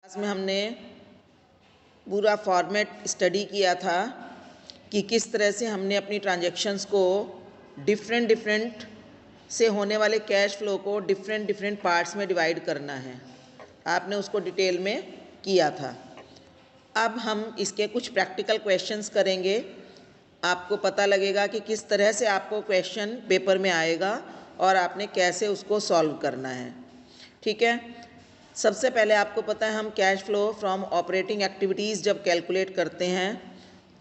इसमें हमने पूरा फॉर्मेट स्टडी किया था कि किस तरह से हमने अपनी ट्रांजैक्शंस को डिफरेंट से होने वाले कैश फ्लो को डिफरेंट पार्ट्स में डिवाइड करना है। आपने उसको डिटेल में किया था। अब हम इसके कुछ प्रैक्टिकल क्वेश्चंस करेंगे। आपको पता लगेगा कि किस तरह से आपको क्वेश्चन पेपर में आएगा और आपने कैसे उसको सॉल्व करना है। ठीक है। सबसे पहले आपको पता है हम cash flow from operating activities जब कैलकुलेट करते हैं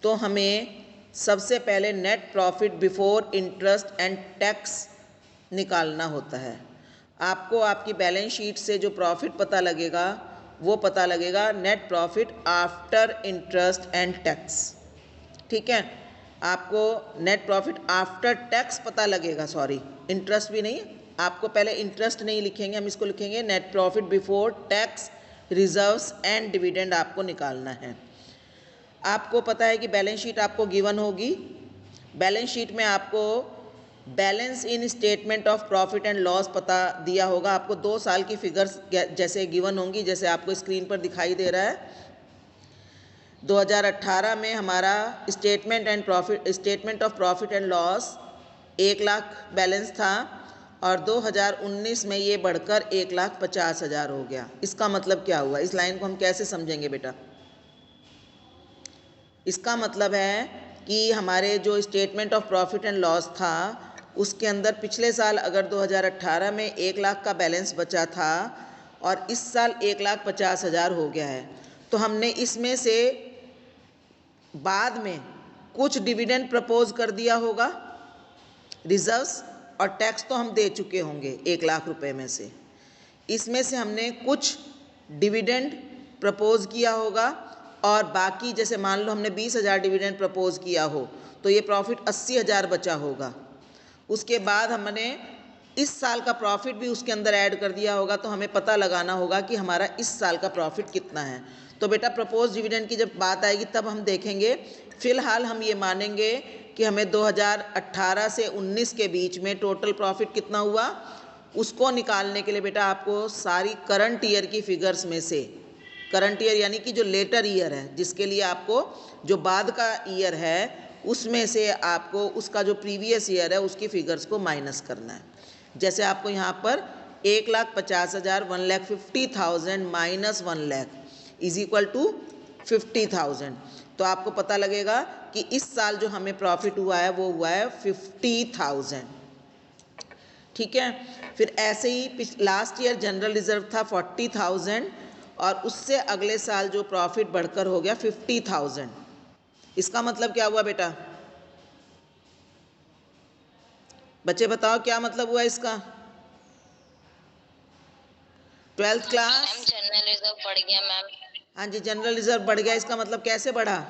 तो हमें सबसे पहले net profit before interest and tax निकालना होता है। आपको आपकी बैलेंस शीट से जो प्रॉफिट पता लगेगा वो पता लगेगा net profit after interest and tax. ठीक है। आपको नेट प्रॉफिट आफ्टर टैक्स पता लगेगा, सॉरी इंटरेस्ट भी नहीं, आपको पहले इंटरेस्ट नहीं लिखेंगे, हम इसको लिखेंगे net profit before tax reserves and dividend आपको निकालना है। आपको पता है कि बैलेंस शीट आपको गिवन होगी। बैलेंस शीट में आपको balance in statement of profit and loss पता दिया होगा। आपको 2 साल की फिगर्स जैसे गिवन होंगी, जैसे आपको स्क्रीन पर दिखाई दे रहा है। 2018 में हमारा statement of profit and loss 1 lakh balance था और 2019 में ये बढ़कर 1,50,000 हो गया। इसका मतलब क्या हुआ? इस लाइन को हम कैसे समझेंगे बेटा? इसका मतलब है कि हमारे जो statement of profit and loss था उसके अंदर पिछले साल अगर 2018 में 1 लाख का बैलेंस बचा था और इस साल 1,50,000 हो गया है, तो हमने इसमें से बाद में कुछ डिविडेंड प्रपोज कर दिया होगा, रिजर्व्स और टैक्स तो हम दे चुके होंगे 1 लाख रुपए में से। इसमें से हमने कुछ डिविडेंड प्रपोज किया होगा और बाकी जैसे मान लो हमने 20,000 डिविडेंड प्रपोज किया हो तो ये प्रॉफिट 80,000 बचा होगा। उसके बाद हमने इस साल का प्रॉफिट भी उसके अंदर ऐड कर दिया होगा, तो हमें पता लगाना होगा कि हमारा इस साल का प्रॉफिट कितना है। तो बेटा प्रपोज डिविडेंड की जब बात आएगी तब हम देखेंगे। फिलहाल हम ये मानेंगे कि हमें 2018 से 19 के बीच में टोटल प्रॉफिट कितना हुआ, उसको निकालने के लिए बेटा आपको सारी करंट ईयर की फिगर्स में से, करंट ईयर यानी कि जो लेटर ईयर है, जिसके लिए आपको जो बाद का ईयर है उसमें से आपको उसका जो प्रीवियस ईयर है उसकी फिगर्स को माइनस करना है। जैसे आपको यहाँ पर 1,50,000 1,50,000 minus 1 lakh is equal to 50,000। तो आपको पता लगेगा कि इस साल जो हमें प्रॉफिट हुआ है वो हुआ है 50,000। ठीक है। फिर ऐसे ही लास्ट ईयर जनरल रिजर्व था 40,000 और उससे अगले साल जो प्रॉफिट बढ़कर हो गया 50,000। इसका मतलब क्या हुआ बेटा? बच्चे बताओ क्या मतलब हुआ इसका? 12th class. जनरल रिजर्व बढ़ गया मैम। हाँ जी, जनरल रिजर्व बढ़ गया। इसका मतलब कैसे बढ़ा?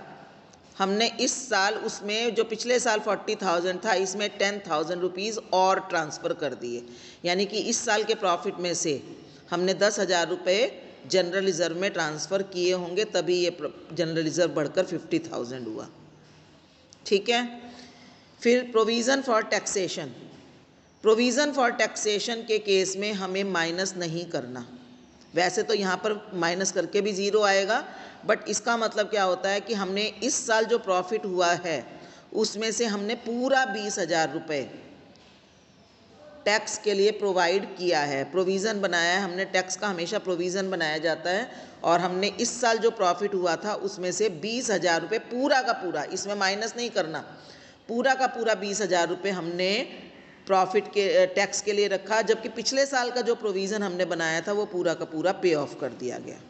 हमने इस साल उसमें जो पिछले साल 40,000 था इसमें 10,000 रुपीज़ और ट्रांसफ़र कर दिए, यानी कि इस साल के प्रॉफिट में से हमने 10,000 रुपये जनरल रिजर्व में ट्रांसफ़र किए होंगे, तभी ये जनरल रिजर्व बढ़कर 50,000 हुआ। ठीक है। फिर provision for taxation. Provision for taxation के केस में हमें माइनस नहीं करना। वैसे तो यहाँ पर माइनस करके भी ज़ीरो आएगा, बट इसका मतलब क्या होता है कि हमने इस साल जो प्रॉफिट हुआ है उसमें से हमने पूरा 20,000 रुपये टैक्स के लिए प्रोवाइड किया है, प्रोविज़न बनाया है हमने। टैक्स का हमेशा प्रोविज़न बनाया जाता है और हमने इस साल जो प्रॉफिट हुआ था उसमें से 20,000 रुपये पूरा का पूरा, इसमें माइनस नहीं करना, पूरा का पूरा 20,000 रुपये हमने प्रॉफिट के टैक्स के लिए रखा, जबकि पिछले साल का जो प्रोविज़न हमने बनाया था वो पूरा का पूरा पे ऑफ कर दिया गया।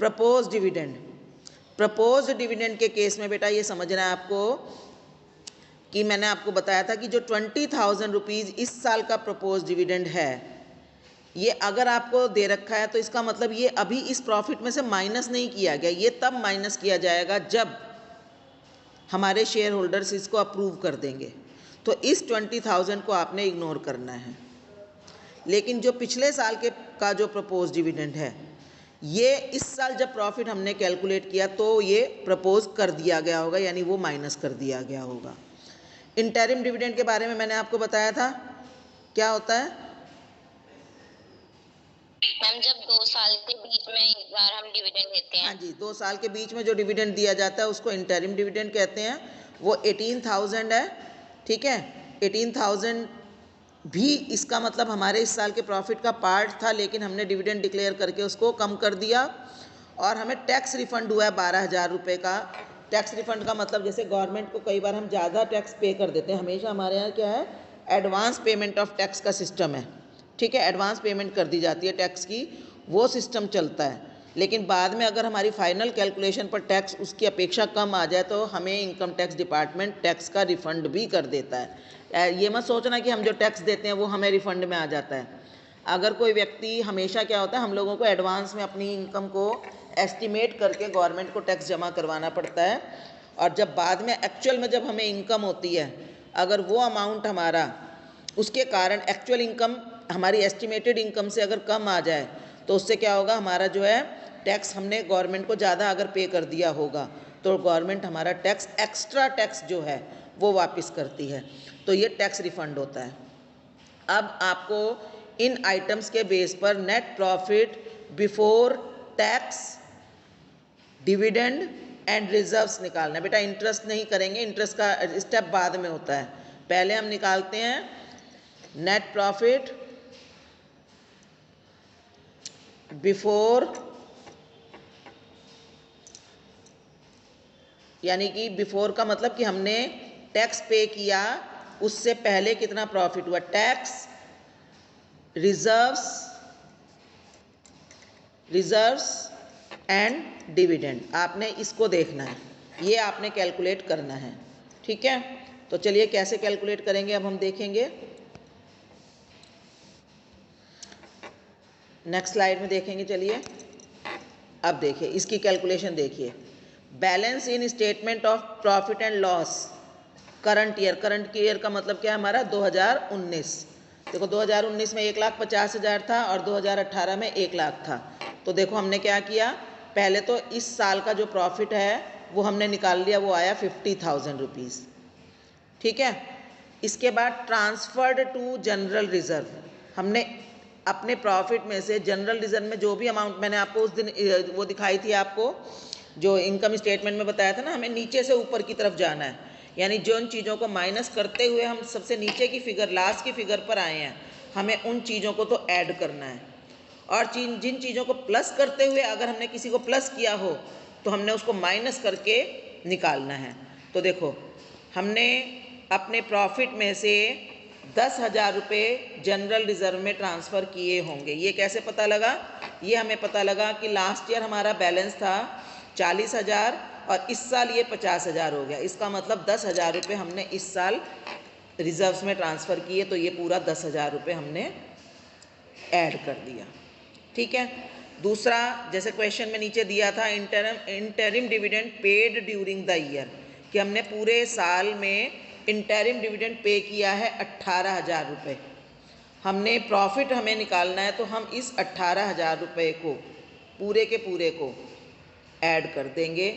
Propose dividend. प्रपोज डिविडेंड के केस में बेटा ये समझना है आपको कि मैंने आपको बताया था कि जो 20,000 रुपीज़ इस साल का प्रपोज डिविडेंड है, ये अगर आपको दे रखा है तो इसका मतलब ये अभी इस प्रॉफिट में से माइनस नहीं किया गया, ये तब माइनस किया जाएगा जब हमारे शेयर होल्डर्स इसको अप्रूव कर देंगे। तो इस 20,000 को आपने इग्नोर करना है। लेकिन जो पिछले साल के का जो प्रपोज डिविडेंड है, ये इस साल जब प्रॉफिट हमने कैलकुलेट किया तो ये प्रपोज कर दिया गया होगा, यानी वो माइनस कर दिया गया होगा। इंटरिम डिविडेंड के बारे में मैंने आपको बताया था, क्या होता है मैम? जब 2 साल के बीच में बार हम डिविडेंड देते हाँ हैं। जी, 2 साल के बीच में जो डिविडेंड दिया जाता है उसको इंटरिम डिविडेंड कहते हैं। वो 18,000 है, ठीक है। 18,000 भी इसका मतलब हमारे इस साल के प्रॉफिट का पार्ट था, लेकिन हमने डिविडेंड डिक्लेयर करके उसको कम कर दिया और हमें टैक्स रिफंड हुआ है 12,000 रुपये का। टैक्स रिफंड का मतलब जैसे गवर्नमेंट को कई बार हम ज़्यादा टैक्स पे कर देते हैं, हमेशा हमारे यहाँ क्या है, एडवांस पेमेंट ऑफ टैक्स का सिस्टम है, ठीक है। एडवांस पेमेंट कर दी जाती है टैक्स की, वो सिस्टम चलता है। लेकिन बाद में अगर हमारी फाइनल कैलकुलेशन पर टैक्स उसकी अपेक्षा कम आ जाए तो हमें इनकम टैक्स डिपार्टमेंट टैक्स का रिफंड भी कर देता है। ये मत सोचना कि हम जो टैक्स देते हैं वो हमें रिफंड में आ जाता है। अगर कोई व्यक्ति, हमेशा क्या होता है, हम लोगों को एडवांस में अपनी इनकम को एस्टिमेट करके गवर्नमेंट को टैक्स जमा करवाना पड़ता है, और जब बाद में एक्चुअल में जब हमें इनकम होती है, अगर वो अमाउंट हमारा उसके कारण एक्चुअल इनकम हमारी एस्टिमेटेड इनकम से अगर कम आ जाए तो उससे क्या होगा, हमारा जो है टैक्स हमने गवर्नमेंट को ज़्यादा अगर पे कर दिया होगा तो गवर्नमेंट हमारा टैक्स, एक्स्ट्रा टैक्स जो है वो वापस करती है, तो ये टैक्स रिफंड होता है। अब आपको इन आइटम्स के बेस पर net profit before tax, dividend and reserves निकालना है। बेटा इंटरेस्ट नहीं करेंगे, इंटरेस्ट का स्टेप बाद में होता है। पहले हम निकालते हैं नेट प्रॉफिट बिफोर, यानी कि बिफोर का मतलब कि हमने टैक्स पे किया उससे पहले कितना प्रॉफिट हुआ, टैक्स, रिजर्व्स एंड डिविडेंड। आपने इसको देखना है, ये आपने कैलकुलेट करना है, ठीक है। तो चलिए कैसे कैलकुलेट करेंगे अब हम देखेंगे, नेक्स्ट स्लाइड में देखेंगे। चलिए अब देखिए इसकी कैलकुलेशन देखिए। Balance in statement of profit and loss current year, current year का मतलब क्या है हमारा 2019। देखो 2019 में 1,50,000 था और 2018 में 1 लाख था। तो देखो हमने क्या किया, पहले तो इस साल का जो प्रॉफिट है वो हमने निकाल लिया, वो आया 50,000 रुपीज़, ठीक है। इसके बाद ट्रांसफर्ड टू जनरल रिजर्व, हमने अपने प्रॉफिट में से जनरल रिजर्व में जो भी अमाउंट मैंने आपको उस दिन वो दिखाई थी, आपको जो इनकम स्टेटमेंट में बताया था ना, हमें नीचे से ऊपर की तरफ जाना है, यानी जिन चीज़ों को माइनस करते हुए हम सबसे नीचे की फिगर, लास्ट की फिगर पर आए हैं, हमें उन चीज़ों को तो ऐड करना है। और जिन चीज़ों को प्लस करते हुए अगर हमने किसी को प्लस किया हो तो हमने उसको माइनस करके निकालना है। तो देखो हमने अपने प्रॉफिट में से 10,000 रुपये जनरल रिजर्व में ट्रांसफ़र किए होंगे। ये कैसे पता लगा, ये हमें पता लगा कि लास्ट ईयर हमारा बैलेंस था 40,000 और इस साल ये 50,000 हो गया। इसका मतलब 10,000 रुपये हमने इस साल रिजर्व्स में ट्रांसफ़र किए, तो ये पूरा 10,000 रुपये हमने ऐड कर दिया, ठीक है। दूसरा, जैसे क्वेश्चन में नीचे दिया था interim dividend paid during the year, कि हमने पूरे साल में इंटरिम डिविडेंड पे किया है 18,000 रुपये। हमने प्रॉफिट हमें निकालना है, तो हम इस 18,000 रुपये को पूरे के पूरे को ऐड कर देंगे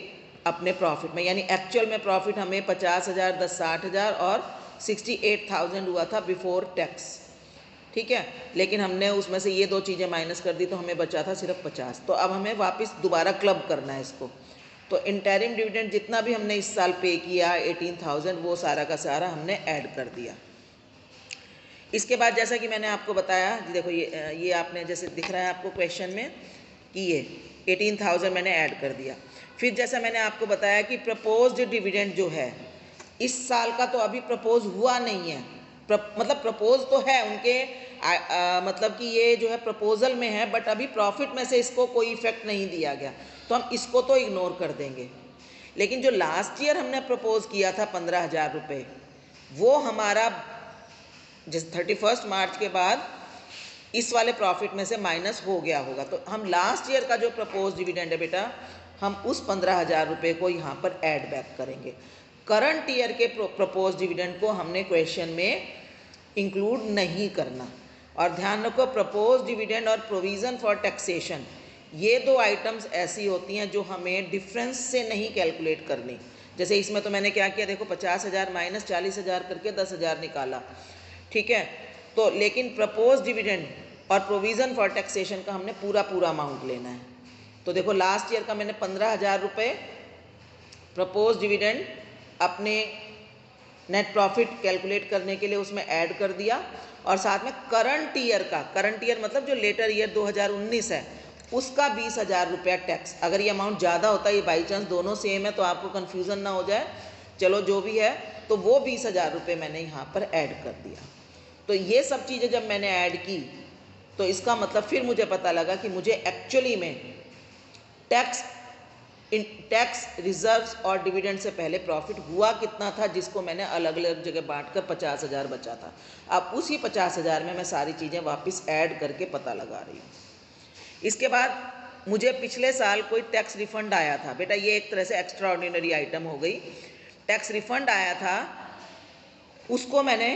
अपने प्रॉफिट में, यानी एक्चुअल में प्रॉफिट हमें 50,000, 10, 60,000 और 68,000 हुआ था बिफोर टैक्स, ठीक है। लेकिन हमने उसमें से ये दो चीज़ें माइनस कर दी तो हमें बचा था सिर्फ 50। तो अब हमें वापस दोबारा क्लब करना है इसको। तो इंटरिम डिविडेंड जितना भी हमने इस साल पे किया 18,000, वो सारा का सारा हमने ऐड कर दिया। इसके बाद जैसा कि मैंने आपको बताया, देखो ये आपने जैसे दिख रहा है आपको क्वेश्चन में कि ये 18,000 मैंने ऐड कर दिया। फिर जैसा मैंने आपको बताया कि प्रपोज्ड डिविडेंड जो है इस साल का तो अभी प्रपोज हुआ नहीं है, मतलब प्रपोज तो है उनके मतलब कि ये जो है प्रपोजल में है, बट अभी प्रॉफिट में से इसको कोई इफेक्ट नहीं दिया गया, तो हम इसको तो इग्नोर कर देंगे। लेकिन जो लास्ट ईयर हमने प्रपोज किया था 15,000 रुपये, वो हमारा जिस 31 मार्च के बाद इस वाले प्रॉफिट में से माइनस हो गया होगा। तो हम लास्ट ईयर का जो प्रपोज डिविडेंड है बेटा, हम उस 15,000 रुपये को यहाँ पर ऐड बैक करेंगे। करंट ईयर के प्रपोज डिविडेंड को हमने क्वेश्चन में इंक्लूड नहीं करना। और ध्यान रखो, प्रपोज डिविडेंड और प्रोविज़न फॉर टैक्सेशन, ये दो आइटम्स ऐसी होती हैं जो हमें डिफरेंस से नहीं कैलकुलेट करनी। जैसे इसमें तो मैंने क्या किया, देखो 50,000 माइनस 40,000 करके 10,000 निकाला, ठीक है। तो लेकिन प्रपोज डिविडेंड और प्रोविज़न फॉर टैक्सेशन का हमने पूरा अमाउंट लेना है, तो देखो लास्ट ईयर का मैंने 15,000 रुपये प्रपोज डिविडेंड अपने नेट प्रॉफिट कैलकुलेट करने के लिए उसमें ऐड कर दिया, और साथ में करंट ईयर मतलब जो लेटर ईयर 2019 है उसका 20,000 रुपया टैक्स। अगर ये अमाउंट ज़्यादा होता है, ये बाई चांस दोनों सेम है तो आपको कन्फ्यूज़न ना हो जाए, चलो जो भी है, तो वो 20,000 रुपये मैंने यहाँ पर ऐड कर दिया। तो ये सब चीज़ें जब मैंने ऐड की तो इसका मतलब फिर मुझे पता लगा कि मुझे एक्चुअली में टैक्स रिजर्व्स और डिविडेंड से पहले प्रॉफिट हुआ कितना था, जिसको मैंने अलग अलग जगह बांटकर 50,000 बचा था। अब उसी 50,000 में मैं सारी चीज़ें वापस ऐड करके पता लगा रही हूँ। इसके बाद मुझे पिछले साल कोई टैक्स रिफंड आया था, बेटा ये एक तरह से एक्स्ट्रा ऑर्डिनरी आइटम हो गई। टैक्स रिफंड आया था, उसको मैंने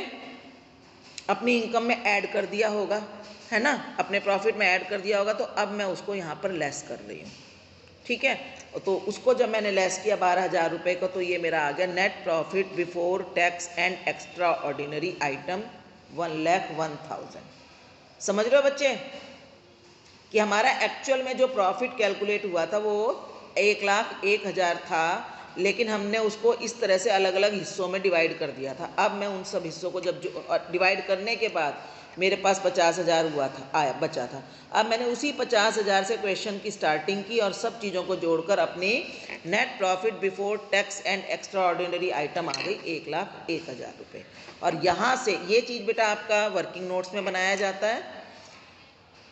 अपनी इनकम में ऐड कर दिया होगा, है ना, अपने प्रॉफिट में ऐड कर दिया होगा, तो अब मैं उसको यहाँ पर लेस कर रही हूँ। ठीक है, तो उसको जब मैंने लेस किया 12,000 रुपये को, तो ये मेरा आ गया net profit before tax and extraordinary item 1,01,000। समझ रहे हो बच्चे कि हमारा एक्चुअल में जो प्रॉफिट कैलकुलेट हुआ था वो 1,01,000 था, लेकिन हमने उसको इस तरह से अलग अलग हिस्सों में डिवाइड कर दिया था। अब मैं उन सब हिस्सों को जब डिवाइड करने के बाद मेरे पास 50,000 हुआ था, बचा था। अब मैंने उसी 50,000 से क्वेश्चन की स्टार्टिंग की और सब चीज़ों को जोड़कर अपनी net profit before tax and extraordinary item आ गई 1,01,000 रुपये। और यहाँ से ये चीज़ बेटा आपका वर्किंग नोट्स में बनाया जाता है।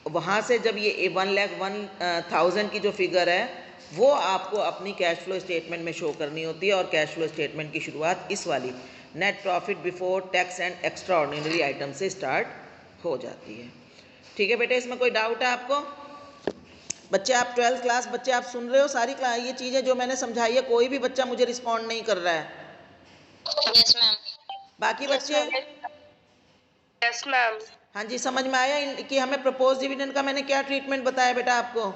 वहाँ से जब ये 1,01,000 की जो फिगर है वो आपको अपनी कैश फ्लो स्टेटमेंट में शो करनी होती है, और कैश फ्लो स्टेटमेंट की शुरुआत इस वाली net profit before tax and extraordinary item से स्टार्ट हो जाती है। ठीक है बेटे, इसमें कोई डाउट है आपको? बच्चे आप 12th क्लास बच्चे आप सुन रहे हो सारी क्लास, ये चीज़ें जो मैंने समझाई है, कोई भी बच्चा मुझे रिस्पॉन्ड नहीं कर रहा है? Yes ma'am. बाकी बच्चे? Yes ma'am. हाँ जी, समझ में आया कि हमें प्रपोज डिविडेंड का मैंने क्या ट्रीटमेंट बताया बेटा आपको?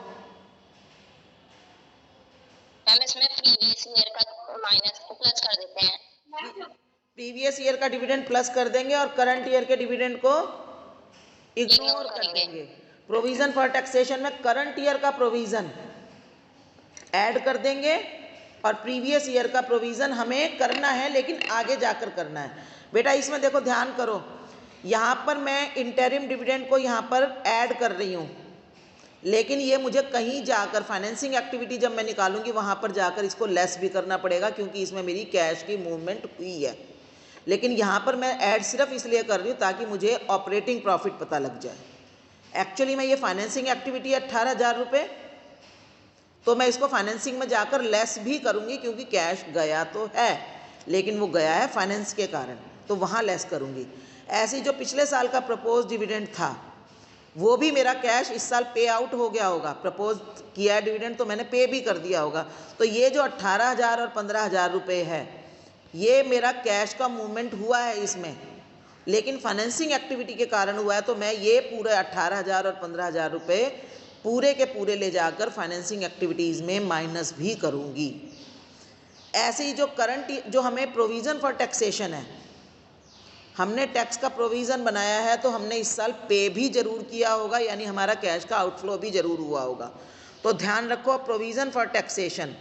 मैम इसमें प्रीवियस ईयर का माइनस प्लस कर देते हैं। प्रीवियस ईयर का डिविडेंड प्लस कर देंगे और करंट ईयर के डिविडेंड को इग्नोर कर देंगे। प्रोविजन फॉर टैक्सेशन में करंट ईयर का प्रोविजन ऐड कर देंगे और प्रीवियस ईयर का प्रोविजन हमें करना है, लेकिन आगे जाकर करना है। बेटा इसमें देखो ध्यान करो, यहाँ पर मैं इंटरिम डिविडेंड को यहाँ पर ऐड कर रही हूँ, लेकिन ये मुझे कहीं जाकर फाइनेंसिंग एक्टिविटी जब मैं निकालूंगी वहाँ पर जाकर इसको लेस भी करना पड़ेगा, क्योंकि इसमें मेरी कैश की मूवमेंट हुई है। लेकिन यहाँ पर मैं ऐड सिर्फ इसलिए कर रही हूँ ताकि मुझे ऑपरेटिंग प्रॉफिट पता लग जाए। एक्चुअली में ये फाइनेंसिंग एक्टिविटी है 18,000 रुपये, तो मैं इसको फाइनेंसिंग में जाकर लेस भी करूँगी, क्योंकि कैश गया तो है लेकिन वो गया है फाइनेंस के कारण, तो वहाँ लेस करूँगी। ऐसे जो पिछले साल का प्रपोज डिविडेंड था वो भी मेरा कैश इस साल पे आउट हो गया होगा, प्रपोज किया डिविडेंड तो मैंने पे भी कर दिया होगा। तो ये जो 18,000 और 15,000 रुपये है ये मेरा कैश का मूवमेंट हुआ है इसमें, लेकिन फाइनेंसिंग एक्टिविटी के कारण हुआ है, तो मैं ये पूरे 18,000 और 15,000 रुपये पूरे के पूरे ले जाकर फाइनेंसिंग एक्टिविटीज़ में माइनस भी करूँगी। ऐसे ही जो करंट जो हमें प्रोविज़न फॉर टैक्सेशन है, हमने टैक्स का प्रोविज़न बनाया है तो हमने इस साल पे भी ज़रूर किया होगा, यानी हमारा कैश का आउटफ्लो भी ज़रूर हुआ होगा। तो ध्यान रखो, provision for taxation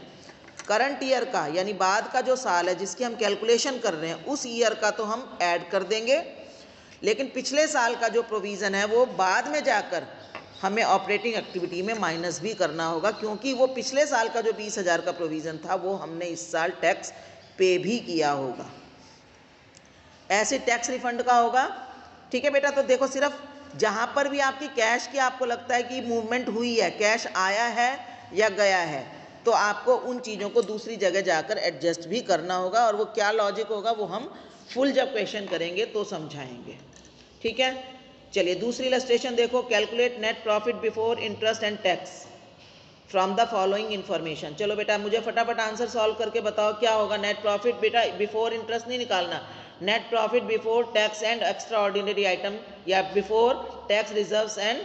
current year का यानी बाद का जो साल है जिसकी हम कैलकुलेशन कर रहे हैं उस ईयर का तो हम ऐड कर देंगे, लेकिन पिछले साल का जो प्रोविज़न है वो बाद में जाकर हमें ऑपरेटिंग एक्टिविटी में माइनस भी करना होगा, क्योंकि वो पिछले साल का जो 20,000 का प्रोविज़न था वो हमने इस साल टैक्स पे भी किया होगा। ऐसे टैक्स रिफंड का होगा। ठीक है बेटा, तो देखो सिर्फ जहाँ पर भी आपकी कैश की आपको लगता है कि मूवमेंट हुई है, कैश आया है या गया है, तो आपको उन चीज़ों को दूसरी जगह जाकर एडजस्ट भी करना होगा, और वो क्या लॉजिक होगा वो हम फुल जब क्वेश्चन करेंगे तो समझाएंगे। ठीक है, चलिए दूसरी इलस्ट्रेशन देखो, calculate net profit before interest and tax from the following information. चलो बेटा मुझे फटाफट आंसर सॉल्व करके बताओ क्या होगा। नेट प्रॉफिट बेटा बिफोर इंटरेस्ट नहीं निकालना, net profit before tax and extraordinary item या before tax reserves and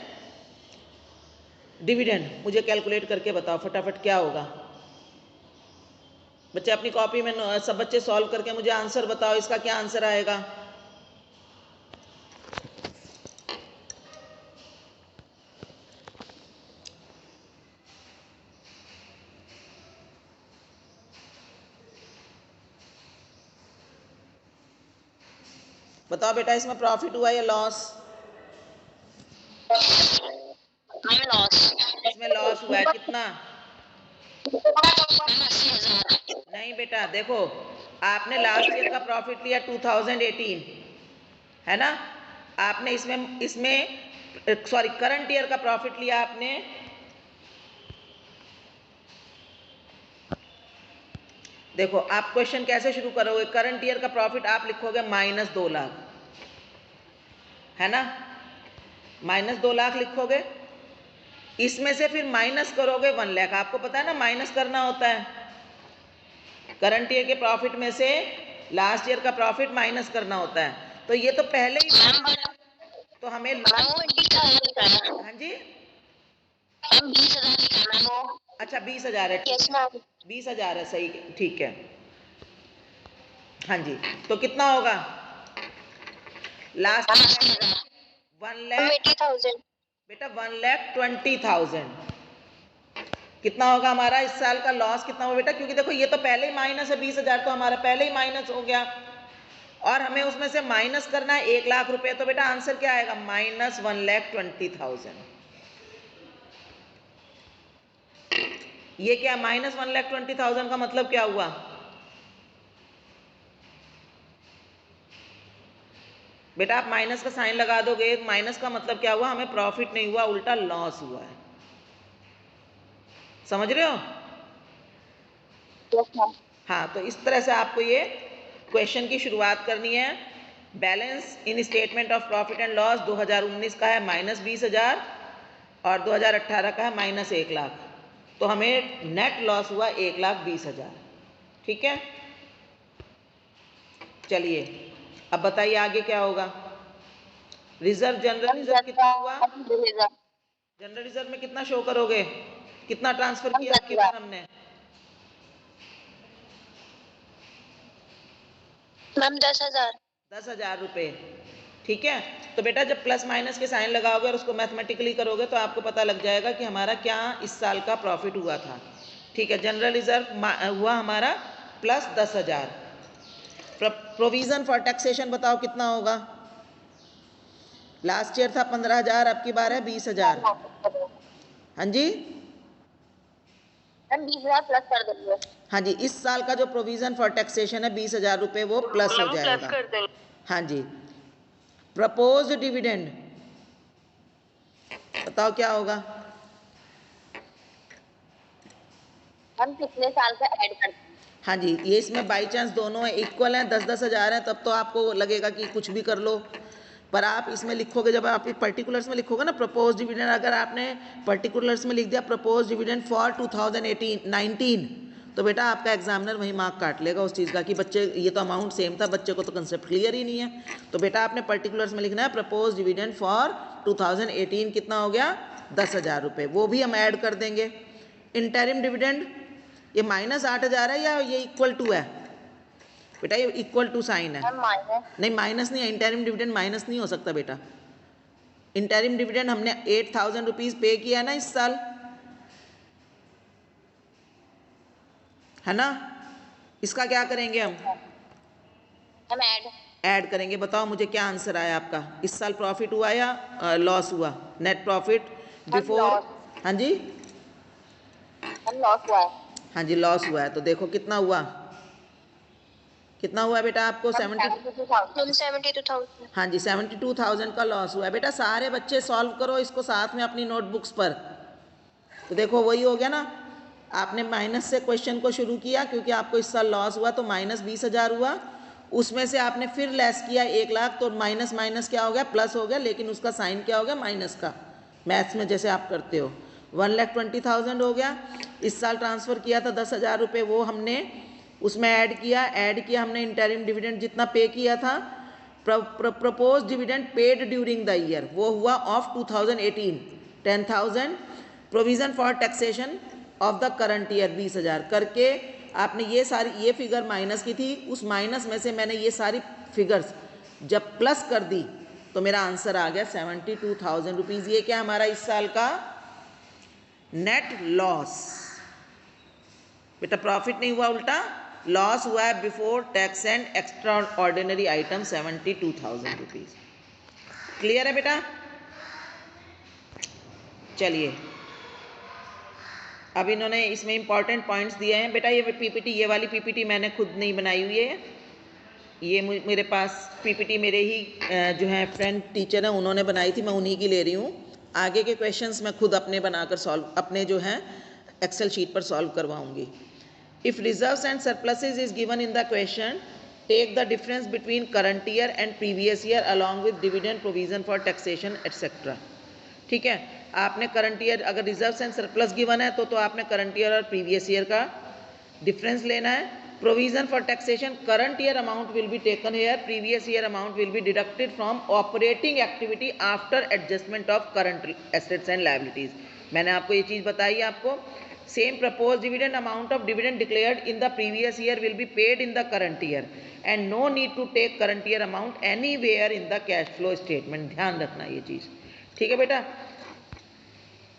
dividend मुझे कैलकुलेट करके बताओ फटाफट क्या होगा। बच्चे अपनी कॉपी में सब बच्चे सॉल्व करके मुझे आंसर बताओ, इसका क्या आंसर आएगा। बताओ बेटा इसमें प्रॉफिट हुआ या लॉस? Ma'am loss. इसमें लॉस हुआ है कितना? मैम 80,000। नहीं बेटा देखो, आपने लास्ट ईयर का प्रॉफिट लिया 2018, है ना? आपने इसमें इसमें सॉरी करंट ईयर का प्रॉफिट लिया आपने देखो, आप क्वेश्चन कैसे शुरू करोगे? करंट ईयर का प्रॉफिट आप लिखोगे -2 लाख, है ना? -2 लाख लिखोगे, इसमें से फिर माइनस करोगे 1 लाख। आपको पता है ना माइनस करना होता है, करंट ईयर के प्रॉफिट में से लास्ट ईयर का प्रॉफिट माइनस करना होता है। तो ये तो पहले ही, तो हमें मैम वो 20,000 लिखा है। हाँ जी, मैम 20,000 लिखा है मैम वो। अच्छा 20,000 है, यस मैम। 20,000 है, सही, ठीक है। हाँ जी, तो कितना होगा लास्ट? 80,000। 1 लाख 80,000। बेटा, 1,20,000 कितना होगा हमारा इस साल का लॉस? कितना होगा बेटा? क्योंकि देखो ये तो पहले ही माइनस है, 20,000 तो हमारा पहले ही माइनस हो गया, और हमें उसमें से माइनस करना है 1 लाख रुपए। तो बेटा आंसर क्या आएगा? -1,20,000। ये क्या -1,20,000 का मतलब क्या हुआ? बेटा आप माइनस का साइन लगा दोगे, माइनस का मतलब क्या हुआ? हमें प्रॉफिट नहीं हुआ, उल्टा लॉस हुआ है। समझ रहे हो? Yes ma'am. हाँ, तो इस तरह से आपको ये क्वेश्चन की शुरुआत करनी है। Balance in statement of profit and loss 2019 का है -20,000 और 2018 का है -1 लाख। तो हमें नेट लॉस हुआ 1,20,000। ठीक है, चलिए अब बताइए आगे क्या होगा? रिजर्व, जनरल रिजर्व कितना हुआ? जनरल रिजर्व में कितना शो करोगे? कितना ट्रांसफर किया आपकी बार हमने? मैम 10,000। 10,000 रुपये। ठीक है, तो बेटा जब प्लस माइनस के साइन लगाओगे और उसको मैथमेटिकली करोगे तो आपको पता लग जाएगा कि हमारा क्या इस साल का प्रॉफिट हुआ था। ठीक है, जनरल रिजर्व हुआ हमारा +10,000। प्रोविजन फॉर टैक्सेशन बताओ कितना होगा? लास्ट ईयर था 15,000, अब की बार है 20,000। हाँ जी, मैम 20,000 प्लस कर देंगे। हाँ जी, इस साल का जो प्रोविजन फॉर टैक्सेशन है 20,000 रुपये, वो प्लस हो मैम प्लस जाएगा। कर देंगे। हाँ जी, प्रपोज डिविडेंड बताओ क्या होगा? हम पिछले साल का ऐड करते हैं। हाँ जी, ये इसमें बाई चांस दोनों है इक्वल हैं, 10-10 हज़ार हैं, तब तो आपको लगेगा कि कुछ भी कर लो, पर आप इसमें लिखोगे, जब आप पर्टिकुलर्स में लिखोगे ना प्रपोज डिविडेंड, अगर आपने पर्टिकुलर्स में लिख दिया प्रपोज डिविडेंड फॉर 2018-19, तो बेटा आपका एग्जामिनर वही मार्क काट लेगा उस चीज़ का कि बच्चे ये तो अमाउंट सेम था, बच्चे को तो कंसेप्ट क्लियर ही नहीं है। तो बेटा आपने पर्टिकुलर्स में लिखना है प्रपोज डिविडेंड फॉर 2018 कितना हो गया? 10,000 रुपये, वो भी हम ऐड कर देंगे। इंटरिम डिविडेंड ये -8,000 है या ये इक्वल टू है? बेटा ये इक्वल टू साइन है, मैम माइनस। नहीं माइनस नहीं है, इंटरिम डिविडेंड माइनस नहीं हो सकता बेटा। इंटरिम डिविडेंड हमने 8,000 रुपीज़ पे किया ना इस साल, है ना? इसका क्या करेंगे हम? हम ऐड करेंगे। बताओ मुझे क्या आंसर आया आपका? इस साल प्रॉफिट हुआ या लॉस हुआ? नेट प्रॉफिट बिफोर, हाँ जी, हम लॉस हुआ है। हाँ जी लॉस हुआ है। तो देखो कितना हुआ, कितना हुआ बेटा आपको? 72,000। हाँ जी 72,000 का लॉस हुआ है। बेटा सारे बच्चे सॉल्व करो इसको साथ में अपनी नोटबुक्स पर। तो देखो वही हो गया ना, आपने माइनस से क्वेश्चन को शुरू किया क्योंकि आपको इस साल लॉस हुआ, तो -20,000 हुआ, उसमें से आपने फिर लेस किया 1 लाख, तो माइनस माइनस क्या हो गया? प्लस हो गया, लेकिन उसका साइन क्या हो गया? माइनस का, मैथ्स में जैसे आप करते हो। 1,20,000 हो गया। इस साल ट्रांसफ़र किया था 10,000 रुपये, वो हमने उसमें ऐड किया हमने इंटरिम डिविडेंड जितना पे किया था। Propose dividend paid during the year वो हुआ of 2018 10,000। Provision for taxation of the current year 20,000 करके आपने ये फिगर माइनस की थी, उस माइनस में से मैंने ये सारी फिगर्स जब प्लस कर दी तो मेरा आंसर आ गया 72,000 रुपीज़। ये क्या हमारा इस साल का नेट लॉस। बेटा प्रॉफिट नहीं हुआ, उल्टा लॉस हुआ है before tax and extraordinary item 72,000 rupees. Clear है बेटा? चलिए, अब इन्होंने इसमें इंपॉर्टेंट पॉइंट्स दिए हैं बेटा। ये पीपीटी, ये वाली पीपीटी मैंने खुद नहीं बनाई हुई है, ये मेरे पास पीपीटी मेरे ही जो है फ्रेंड टीचर हैं उन्होंने बनाई थी, मैं उन्हीं की ले रही हूँ। आगे के क्वेश्चंस मैं खुद अपने बनाकर सॉल्व, अपने जो हैं एक्सेल शीट पर सॉल्व करवाऊँगी। If reserves and surpluses is given in the question, take the difference between current year and previous year along with dividend provision for taxation etcetera. ठीक है, आपने करंट ईयर, अगर reserves and surplus given है तो आपने current year और previous year का difference लेना है। Provision for taxation, current year amount will be taken here, previous year amount will B deducted from operating activity after adjustment of current assets and liabilities. मैंने आपको ये चीज़ बताई है आपको। Same propose dividend amount of dividend declared in the previous year will be paid in the current year and no need to take current year amount anywhere in the cash flow statement. ध्यान रखना ये चीज़, ठीक है बेटा?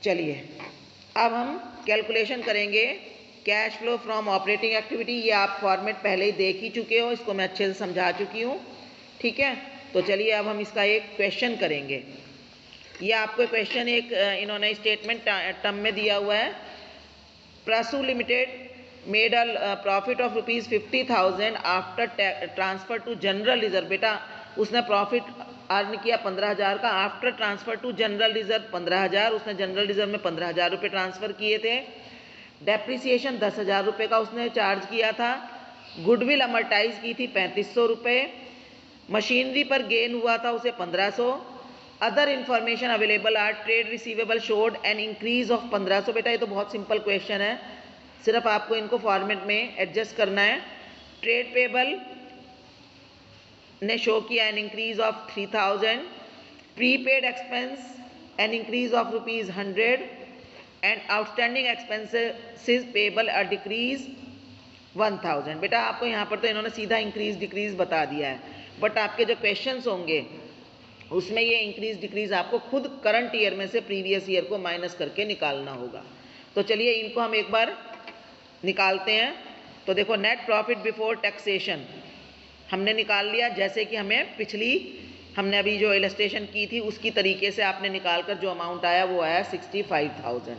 चलिए, अब हम calculation करेंगे cash flow from operating activity. ये आप फॉर्मेट पहले ही देख ही चुके हो, इसको मैं अच्छे से समझा चुकी हूँ, ठीक है? तो चलिए अब हम इसका एक क्वेश्चन करेंगे। ये आपको क्वेश्चन एक इन्होंने स्टेटमेंट टर्म में दिया हुआ है। Prasu limited made a profit of ₹50,000 after transfer to general reserve. बेटा उसने प्रॉफिट अर्न किया 15,000 का, after transfer to general reserve 15,000, उसने जनरल रिजर्व में 15,000 रुपये ट्रांसफ़र किए थे। डेप्रिसिएशन 10,000 रुपये का उसने चार्ज किया था। गुडविल अमर्टाइज की थी 3,500 रुपये। मशीनरी पर गेन हुआ था उसे 1,500। Other information available are trade receivable showed an increase of 1,500। बेटा ये तो बहुत सिंपल क्वेश्चन है, सिर्फ आपको इनको फॉर्मेट में एडजस्ट करना है। ट्रेड पेबल ने शो किया N increase of 3,000। Prepaid expense N increase of ₹100 and outstanding expenses payable a decrease 1,000। बेटा आपको यहाँ पर तो इन्होंने सीधा इंक्रीज डिक्रीज बता दिया है, बट आपके जो क्वेश्चंस होंगे उसमें ये इंक्रीज डिक्रीज आपको खुद करंट ईयर में से प्रीवियस ईयर को माइनस करके निकालना होगा। तो चलिए इनको हम एक बार निकालते हैं। तो देखो, नेट प्रॉफिट बिफोर टैक्सेशन हमने निकाल लिया, जैसे कि हमें हमने अभी जो इलस्ट्रेशन की थी उसकी तरीके से आपने निकाल कर जो अमाउंट आया वो आया 65,000।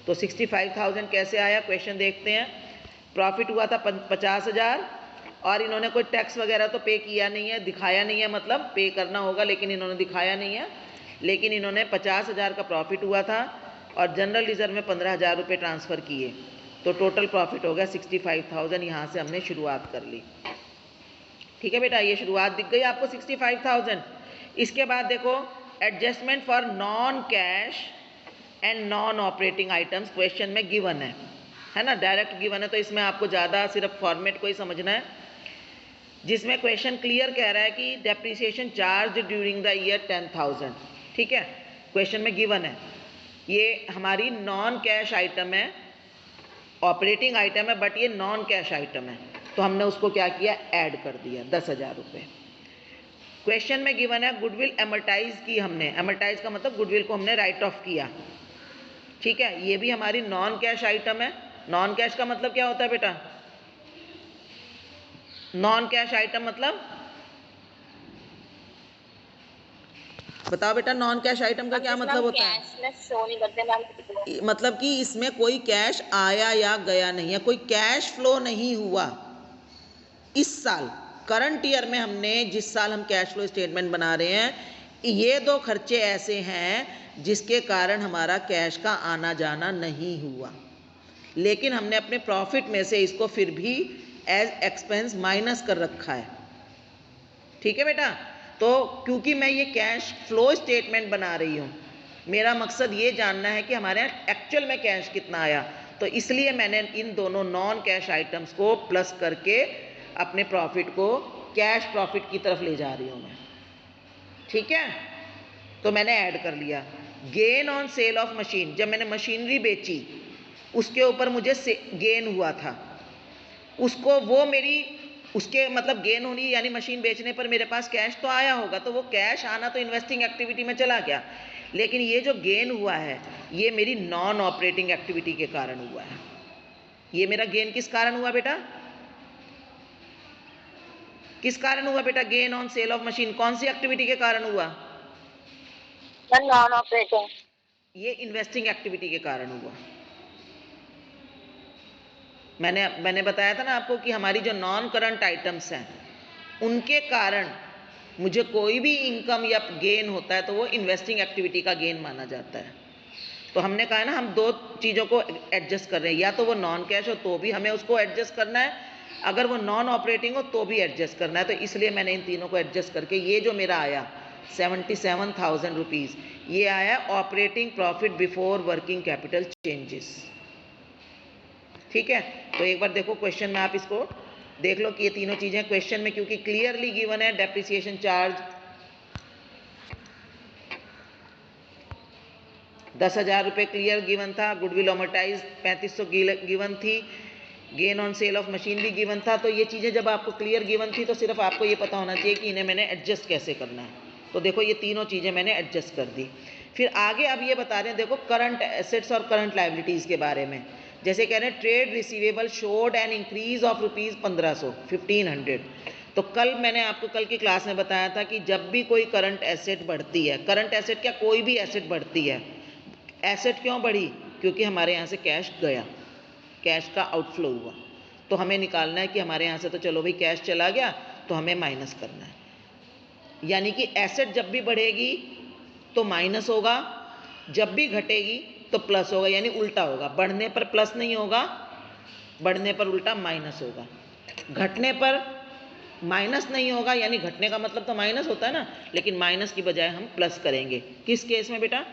तो 65,000 कैसे आया, क्वेश्चन देखते हैं। प्रॉफिट हुआ था 50,000 और इन्होंने कोई टैक्स वगैरह तो पे किया नहीं है, दिखाया नहीं है, मतलब पे करना होगा लेकिन इन्होंने दिखाया नहीं है। लेकिन इन्होंने 50,000 का प्रॉफिट हुआ था और जनरल रिजर्व में 15,000 रुपये ट्रांसफ़र किए, तो टोटल प्रॉफिट हो गया 65,000। यहाँ से हमने शुरुआत कर ली, ठीक है बेटा? ये शुरुआत दिख गई आपको 65,000। इसके बाद देखो, adjustment for non cash and non operating items question में गिवन है ना, डायरेक्ट गिवन है, तो इसमें आपको ज़्यादा सिर्फ फॉर्मेट को ही समझना है, जिसमें क्वेश्चन क्लियर कह रहा है कि depreciation charge during the year 10,000। ठीक है, क्वेश्चन में गिवन है। ये हमारी नॉन कैश आइटम है, ऑपरेटिंग आइटम है, बट ये नॉन कैश आइटम है, तो हमने उसको क्या किया, ऐड कर दिया 10,000 रुपये। क्वेश्चन में गिवन है गुडविल एमर्टाइज की हमने, एमर्टाइज का मतलब गुडविल को हमने राइट ऑफ किया। ठीक है, ये भी हमारी नॉन कैश आइटम है। नॉन कैश का मतलब क्या होता है बेटा? नॉन कैश आइटम मतलब बताओ बेटा, नॉन कैश आइटम का क्या मतलब होता है? कैश में शो नहीं करते मैम, मतलब कि इसमें कोई कैश आया या गया नहीं है, कोई कैश फ्लो नहीं हुआ इस साल। करंट ईयर में हमने जिस साल हम कैश फ्लो स्टेटमेंट बना रहे हैं, ये दो खर्चे ऐसे हैं जिसके कारण हमारा कैश का आना जाना नहीं हुआ, लेकिन हमने अपने प्रॉफिट में से इसको फिर भी एज एक्सपेंस माइनस कर रखा है। ठीक है बेटा? तो क्योंकि मैं ये कैश फ्लो स्टेटमेंट बना रही हूँ, मेरा मकसद ये जानना है कि हमारे यहाँ एक्चुअल में कैश कितना आया, तो इसलिए मैंने इन दोनों नॉन कैश आइटम्स को प्लस करके अपने प्रॉफिट को कैश प्रॉफिट की तरफ ले जा रही हूँ मैं। ठीक है, तो मैंने ऐड कर लिया। Gain on sale of machine, जब मैंने मशीनरी बेची उसके ऊपर मुझे गेन हुआ था, उसको वो मेरी उसके मतलब गेन होनी यानी मशीन बेचने पर मेरे पास कैश तो आया होगा, तो वो कैश आना तो इन्वेस्टिंग एक्टिविटी में चला गया, लेकिन ये जो गेन हुआ है ये मेरी नॉन ऑपरेटिंग एक्टिविटी के कारण हुआ है। ये मेरा गेन किस कारण हुआ बेटा? किस कारण हुआ बेटा gain on sale of machine? कौन सी एक्टिविटी के कारण हुआ? Non operating. ये इन्वेस्टिंग एक्टिविटी के कारण हुआ। मैंने बताया था ना आपको कि हमारी जो नॉन करंट आइटम्स हैं उनके कारण मुझे कोई भी इनकम या गेन होता है तो वो इन्वेस्टिंग एक्टिविटी का गेन माना जाता है। तो हमने कहा ना हम दो चीज़ों को एडजस्ट कर रहे हैं, या तो वो नॉन कैश हो तो भी हमें उसको एडजस्ट करना है, अगर वो नॉन ऑपरेटिंग हो तो भी एडजस्ट करना है। तो इसलिए मैंने इन तीनों को एडजस्ट करके ये जो मेरा आया 77,000 रुपीज़, ये आया operating profit before working capital changes. ठीक है, तो एक बार देखो क्वेश्चन में, आप इसको देख लो कि ये तीनों चीज़ें क्वेश्चन में क्योंकि क्लियरली गिवन है। डेप्रिसिएशन चार्ज 10,000 रुपये क्लियर गिवन था, गुडविल अमोर्टाइज 3500 गिवन थी, gain on sale of machine भी गिवन था। तो ये चीज़ें जब आपको क्लियर गिवन थी तो सिर्फ आपको ये पता होना चाहिए कि इन्हें मैंने एडजस्ट कैसे करना है। तो देखो ये तीनों चीज़ें मैंने एडजस्ट कर दी। फिर आगे अब ये बता रहे हैं, देखो करंट एसेट्स और करंट लाइबिलिटीज़ के बारे में। जैसे कह रहे हैं trade receivable showed an increase of rupees 1500 तो कल मैंने आपको कल की क्लास में बताया था कि जब भी कोई करंट एसेट बढ़ती है, करंट एसेट क्या कोई भी एसेट बढ़ती है, एसेट क्यों बढ़ी? क्योंकि हमारे यहाँ से कैश गया, कैश का आउटफ्लो हुआ, तो हमें निकालना है कि हमारे यहाँ से तो चलो भाई कैश चला गया, तो हमें माइनस करना है। यानी कि एसेट जब भी बढ़ेगी तो माइनस होगा, जब भी घटेगी तो प्लस होगा, यानी उल्टा होगा। बढ़ने पर प्लस नहीं होगा, बढ़ने पर उल्टा माइनस होगा। घटने पर माइनस नहीं होगा, यानी घटने का मतलब तो माइनस होता है ना, लेकिन माइनस की बजाय हम प्लस करेंगे। किस केस में बेटा?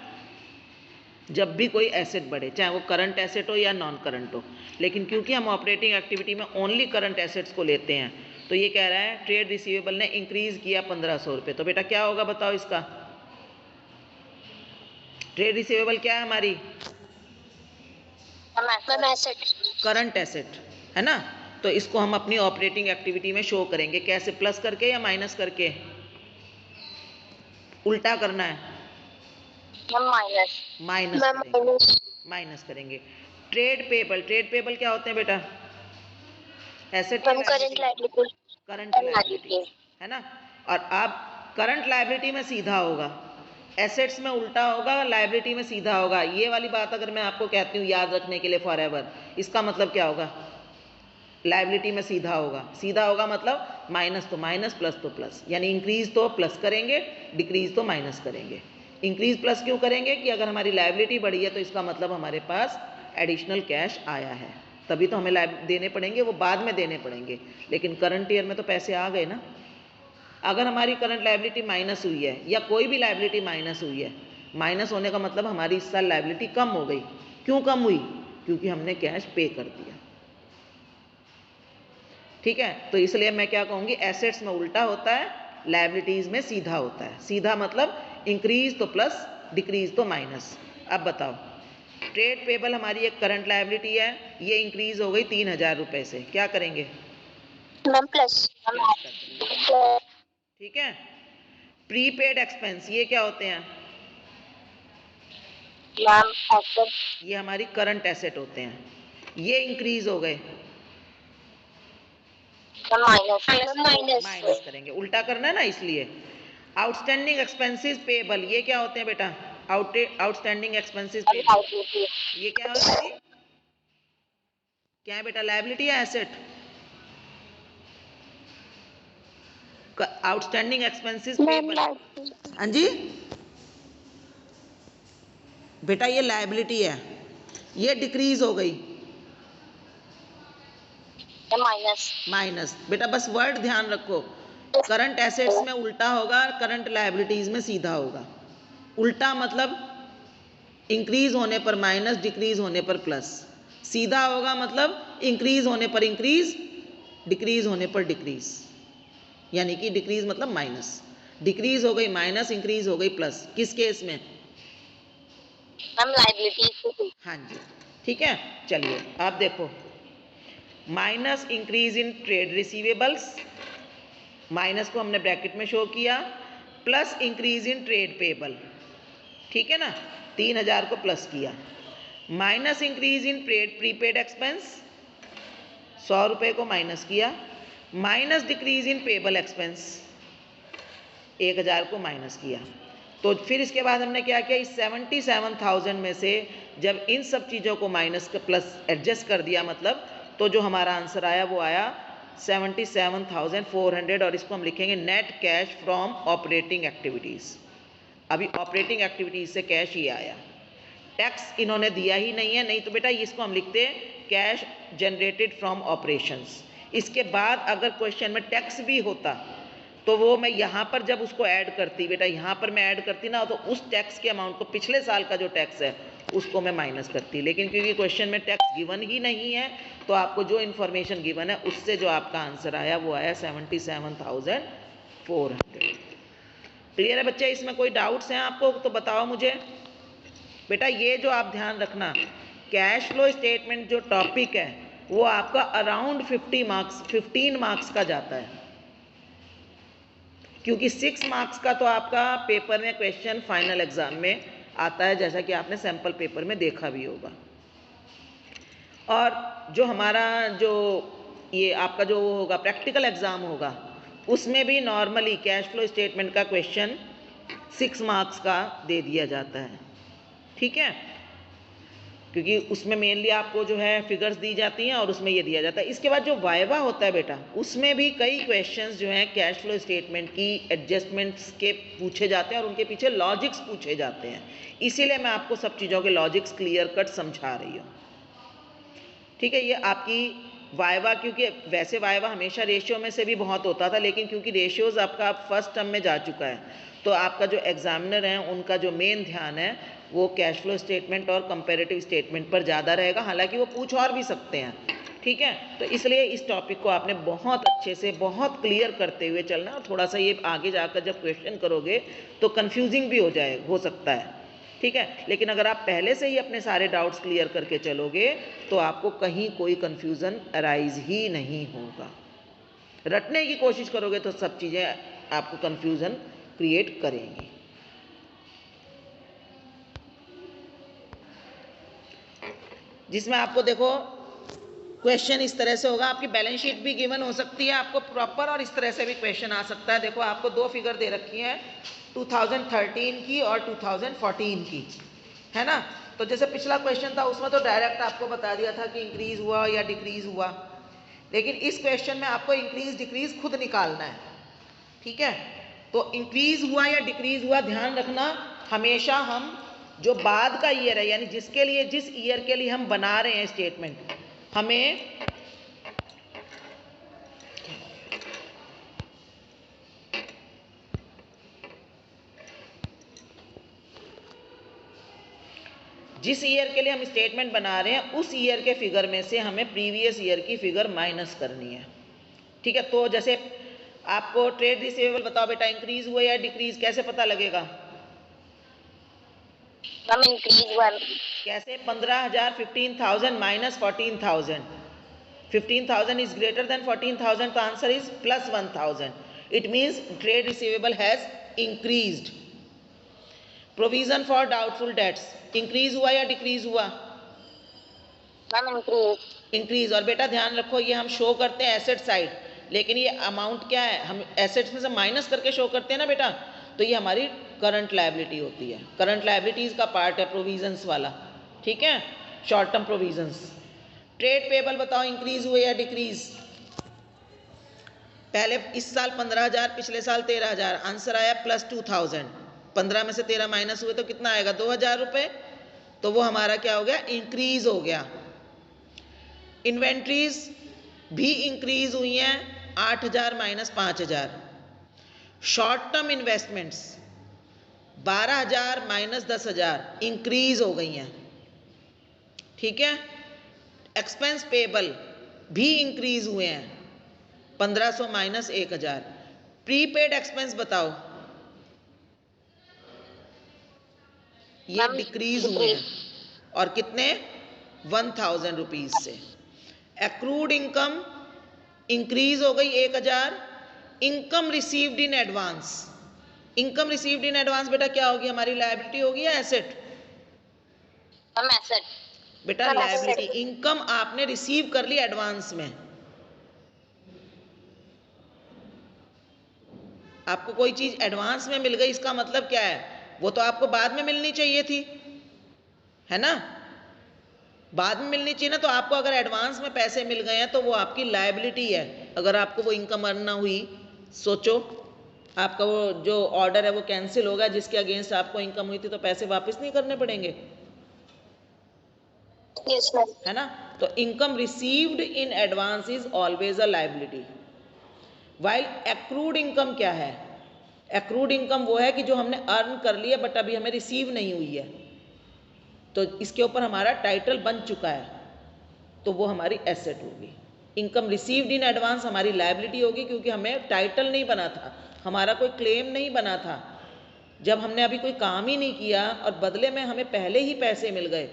जब भी कोई एसेट बढ़े, चाहे वो करंट एसेट हो या नॉन करंट हो। लेकिन क्योंकि हम ऑपरेटिंग एक्टिविटी में ओनली करंट एसेट्स को लेते हैं, तो ये कह रहा है ट्रेड रिसीवेबल ने इंक्रीज किया 1500 रुपये। तो बेटा क्या होगा बताओ इसका? ट्रेड रिसीवेबल क्या है हमारी? करंट एसेट है ना। तो इसको हम अपनी ऑपरेटिंग एक्टिविटी में शो करेंगे कैसे? प्लस करके या माइनस करके? उल्टा करना है, माइनस करेंगे। ट्रेड पेबल, ट्रेड पेबल क्या होते हैं बेटा? एसेट करंट लायबिलिटी है ना। और अब करंट लायबिलिटी में सीधा होगा, एसेट्स में उल्टा होगा, लायबिलिटी में सीधा होगा। ये वाली बात अगर मैं आपको कहती हूँ याद रखने के लिए फॉर एवर, इसका मतलब क्या होगा? लायबिलिटी में सीधा होगा, सीधा होगा मतलब माइनस तो माइनस, प्लस तो प्लस, यानी इंक्रीज तो प्लस करेंगे, डिक्रीज तो माइनस करेंगे। इंक्रीज प्लस क्यों करेंगे? कि अगर हमारी लायबिलिटी बढ़ी है तो इसका मतलब हमारे पास एडिशनल कैश आया है, तभी तो हमें देने पड़ेंगे, वो बाद में देने पड़ेंगे। लेकिन करंट ईयर में तो पैसे आ गए ना। अगर हमारी करंट लायबिलिटी माइनस हुई है या कोई भी लायबिलिटी माइनस हुई है, माइनस होने का मतलब हमारी इस साल लायबिलिटी कम हो गई। क्यों कम हुई? क्योंकि हमने कैश पे कर दिया। ठीक है, तो इसलिए मैं क्या कहूँगी, एसेट्स में उल्टा होता है, लायबिलिटीज़ में सीधा होता है। सीधा मतलब इंक्रीज तो प्लस, डिक्रीज तो माइनस। अब बताओ, ट्रेड पेबल हमारी एक करंट लायबिलिटी है, ये इंक्रीज हो गई 3,000 रुपये से, क्या करेंगे? प्लस। ठीक है। प्रीपेड एक्सपेंस ये क्या होते हैं? ये हमारी करंट एसेट होते हैं, ये इंक्रीज हो गए, माइनस करेंगे, उल्टा करना है ना इसलिए। आउटस्टैंडिंग एक्सपेंसेस पेबल ये क्या होते हैं बेटा? आउटस्टैंडिंग एक्सपेंसेस पेबल ये क्या है? क्या है बेटा, लायबिलिटी या एसेट? आउटस्टैंडिंग एक्सपेंसेस पेबल, हाँ जी बेटा ये लायबिलिटी है, ये डिक्रीज हो गई, माइनस। बेटा बस वर्ड ध्यान रखो, करंट एसेट्स में उल्टा होगा, करंट लायबिलिटीज में सीधा होगा। उल्टा मतलब इंक्रीज होने पर माइनस, डिक्रीज होने पर प्लस। सीधा होगा मतलब इंक्रीज होने पर इंक्रीज, डिक्रीज होने पर डिक्रीज, यानी कि डिक्रीज मतलब माइनस, डिक्रीज हो गई माइनस, इंक्रीज हो गई प्लस। किस केस में? हाँ जी, ठीक है। चलिए आप देखो, minus increase in trade receivables, minus को हमने ब्रैकेट में शो किया, plus increase in trade payable, ठीक है ना, 3,000 को प्लस किया, minus increase in trade prepaid expense, 100 रुपये को माइनस किया, minus decrease in payable expense, 1000 को माइनस किया। तो फिर इसके बाद हमने क्या किया, इस 77,000 में से जब इन सब चीज़ों को माइनस प्लस एडजस्ट कर दिया, मतलब तो जो हमारा आंसर आया वो आया 77,400, और इसको हम लिखेंगे net cash from operating activities. अभी ऑपरेटिंग एक्टिविटीज़ से कैश ये आया, टैक्स इन्होंने दिया ही नहीं है, नहीं तो बेटा इसको हम लिखते कैश जनरेटेड फ्रॉम ऑपरेशंस। इसके बाद अगर क्वेश्चन में टैक्स भी होता तो वो मैं यहाँ पर जब उसको ऐड करती, बेटा यहाँ पर मैं ऐड करती ना, तो उस टैक्स के अमाउंट को, पिछले साल का जो टैक्स है उसको मैं माइनस करती। लेकिन क्योंकि क्वेश्चन में टैक्स गिवन ही नहीं है, तो आपको जो इन्फॉर्मेशन गिवन है उससे जो आपका आंसर आया वो आया 77,400। क्लियर है बच्चे? इसमें कोई डाउट्स हैं आपको तो बताओ मुझे। बेटा ये जो आप ध्यान रखना, कैश फ्लो स्टेटमेंट जो टॉपिक है वो आपका अराउंड 15 मार्क्स का जाता है, क्योंकि 6 मार्क्स का तो आपका पेपर में क्वेश्चन फाइनल एग्जाम में आता है, जैसा कि आपने सैंपल पेपर में देखा भी होगा। और जो हमारा जो ये आपका जो होगा प्रैक्टिकल एग्जाम होगा, उसमें भी नॉर्मली कैश फ्लो स्टेटमेंट का क्वेश्चन 6 मार्क्स का दे दिया जाता है, ठीक है, क्योंकि उसमें मेनली आपको जो है फिगर्स दी जाती हैं और उसमें ये दिया जाता है। इसके बाद जो वाइवा होता है बेटा, उसमें भी कई क्वेश्चंस जो हैं कैश फ्लो स्टेटमेंट की एडजस्टमेंट्स के पूछे जाते हैं और उनके पीछे लॉजिक्स पूछे जाते हैं, इसीलिए मैं आपको सब चीज़ों के लॉजिक्स क्लियर कट समझा रही हूँ, ठीक है। ये आपकी वाइवा, क्योंकि वैसे वाइवा हमेशा रेशियो में से भी बहुत होता था, लेकिन क्योंकि रेशियोज़ आपका फर्स्ट टर्म में जा चुका है, तो आपका जो एग्जामिनर है उनका जो मेन ध्यान है वो कैश फ्लो स्टेटमेंट और कंपैरेटिव स्टेटमेंट पर ज़्यादा रहेगा, हालांकि वो पूछ और भी सकते हैं, ठीक है। तो इसलिए इस टॉपिक को आपने बहुत अच्छे से बहुत क्लियर करते हुए चलना, और थोड़ा सा ये आगे जाकर जब क्वेश्चन करोगे तो कन्फ्यूजिंग भी हो सकता है, ठीक है। लेकिन अगर आप पहले से ही अपने सारे डाउट्स क्लियर करके चलोगे तो आपको कहीं कोई कन्फ्यूज़न अराइज ही नहीं होगा। रटने की कोशिश करोगे तो सब चीज़ें आपको कन्फ्यूज़न क्रिएट करेंगी। जिसमें आपको देखो क्वेश्चन इस तरह से होगा, आपकी बैलेंस शीट भी गिवन हो सकती है आपको प्रॉपर, और इस तरह से भी क्वेश्चन आ सकता है। देखो आपको दो फिगर दे रखी हैं, 2013 की और 2014 की, है ना। तो जैसे पिछला क्वेश्चन था उसमें तो डायरेक्ट आपको बता दिया था कि इंक्रीज हुआ या डिक्रीज हुआ, लेकिन इस क्वेश्चन में आपको इंक्रीज डिक्रीज खुद निकालना है, ठीक है। तो इंक्रीज हुआ या डिक्रीज हुआ, ध्यान रखना हमेशा हम जो बाद का ईयर है, यानी जिस ईयर के लिए हम बना रहे हैं स्टेटमेंट, हमें जिस ईयर के लिए हम स्टेटमेंट बना रहे हैं उस ईयर के फिगर में से हमें प्रीवियस ईयर की फिगर माइनस करनी है, ठीक है। तो जैसे आपको ट्रेड रिसीवेबल बताओ बेटा, इंक्रीज हुआ या डिक्रीज, कैसे पता लगेगा? कैसे? 15,000 15,000 माइनस 14,000, 15,000 is greater than 14,000, तो answer is plus 1,000, it means trade receivable has increased. Provision for doubtful debts increase हुआ या डिक्रीज हुआ? इंक्रीज। और बेटा ध्यान रखो ये हम शो करते हैं एसेट साइड, लेकिन ये अमाउंट क्या है, हम एसेट्स में से माइनस करके शो करते हैं ना बेटा, तो ये हमारी करंट लायबिलिटी होती है, करंट लायबिलिटीज का पार्ट है प्रोविजंस वाला, ठीक है, short term provisions. Trade payable बताओ इंक्रीज हुए या डिक्रीज? पहले इस साल 15,000, पिछले साल 13,000, आंसर आया प्लस 2,000, 15 में से 13 माइनस हुए तो कितना आएगा? 2,000 रुपये, तो वो हमारा क्या हो गया? इंक्रीज हो गया। इन्वेंट्रीज भी इंक्रीज हुई हैं, 8,000 minus 5,000। Short term investments 12,000 minus 10,000 increase हो गई हैं, ठीक है। एक्सपेंस पेबल भी इंक्रीज हुए हैं, 1,500 माइनस 1,000। प्रीपेड एक्सपेंस बताओ, ये डिक्रीज हुए हैं, और कितने? 1,000 रुपीज से। एक्रूड इनकम इंक्रीज हो गई 1,000। Income received in advance, income received in advance बेटा क्या होगी? हमारी लायबिलिटी होगी या एसेट? एसेट बेटा लायबिलिटी। इनकम आपने रिसीव कर ली एडवांस में, आपको कोई चीज़ एडवांस में मिल गई, इसका मतलब क्या है, वो तो आपको बाद में मिलनी चाहिए थी, है ना, बाद में मिलनी चाहिए ना। तो आपको अगर एडवांस में पैसे मिल गए हैं तो वो आपकी लायबिलिटी है। अगर आपको वो इनकम अर्न ना हुई, सोचो आपका वो जो ऑर्डर है वो कैंसिल होगा जिसके अगेंस्ट आपको इनकम हुई थी, तो पैसे वापस नहीं करने पड़ेंगे, यस मैम। है ना। तो income received in advance is always a liability. While accrued income क्या है, एक्रूड इनकम वो है कि जो हमने अर्न कर लिया बट अभी हमें रिसीव नहीं हुई है, तो इसके ऊपर हमारा टाइटल बन चुका है, तो वो हमारी एसेट होगी। इनकम रिसीव्ड इन एडवांस हमारी लायबिलिटी होगी, क्योंकि हमें टाइटल नहीं बना था, हमारा कोई क्लेम नहीं बना था। जब हमने अभी कोई काम ही नहीं किया और बदले में हमें पहले ही पैसे मिल गए,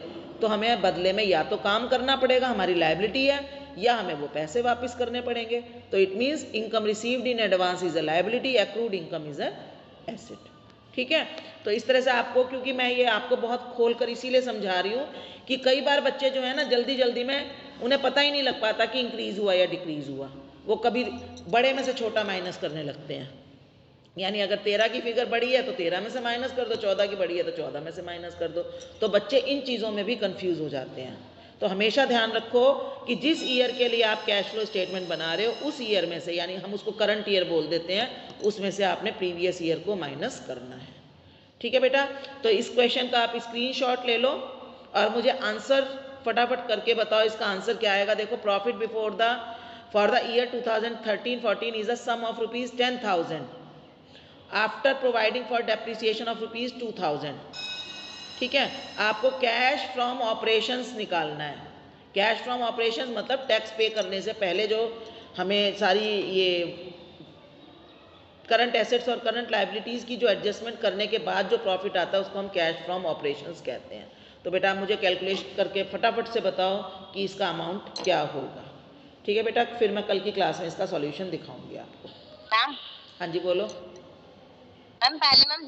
तो हमें बदले में या तो काम करना पड़ेगा, हमारी लायबिलिटी है, या हमें वो पैसे वापस करने पड़ेंगे। तो it means income received in advance is a liability, accrued income is a asset. ठीक है। तो इस तरह से आपको, क्योंकि मैं ये आपको बहुत खोल कर इसीलिए समझा रही हूँ कि कई बार बच्चे जो है ना जल्दी जल्दी में उन्हें पता ही नहीं लग पाता कि इंक्रीज हुआ या डिक्रीज हुआ, वो कभी बड़े में से छोटा माइनस करने लगते हैं। यानी अगर 13 की फिगर बड़ी है तो 13 में से माइनस कर दो, 14 की बड़ी है तो 14 में से माइनस कर दो, तो बच्चे इन चीज़ों में भी कंफ्यूज हो जाते हैं। तो हमेशा ध्यान रखो कि जिस ईयर के लिए आप कैश फ्लो स्टेटमेंट बना रहे हो उस ईयर में से, यानी हम उसको करंट ईयर बोल देते हैं, उसमें से आपने प्रीवियस ईयर को माइनस करना है। ठीक है बेटा। तो इस क्वेश्चन का आप स्क्रीनशॉट ले लो और मुझे आंसर फटाफट करके बताओ, इसका आंसर क्या आएगा। देखो, profit before the for the year 2013-14 is a sum of ₹10,000 after providing for depreciation of ₹2,000। ठीक है। आपको कैश फ्रॉम ऑपरेशंस निकालना है। कैश फ्रॉम ऑपरेशंस मतलब टैक्स पे करने से पहले जो हमें सारी ये करंट एसेट्स और करंट लायबिलिटीज़ की जो एडजस्टमेंट करने के बाद जो प्रॉफिट आता है उसको हम कैश फ्रॉम ऑपरेशंस कहते हैं। तो बेटा आप मुझे कैलकुलेट करके फटाफट से बताओ कि इसका अमाउंट क्या होगा। ठीक है बेटा, फिर मैं कल की क्लास में इसका सॉल्यूशन दिखाऊंगी आपको। मैम, हाँ जी बोलो। मैम पहले मैम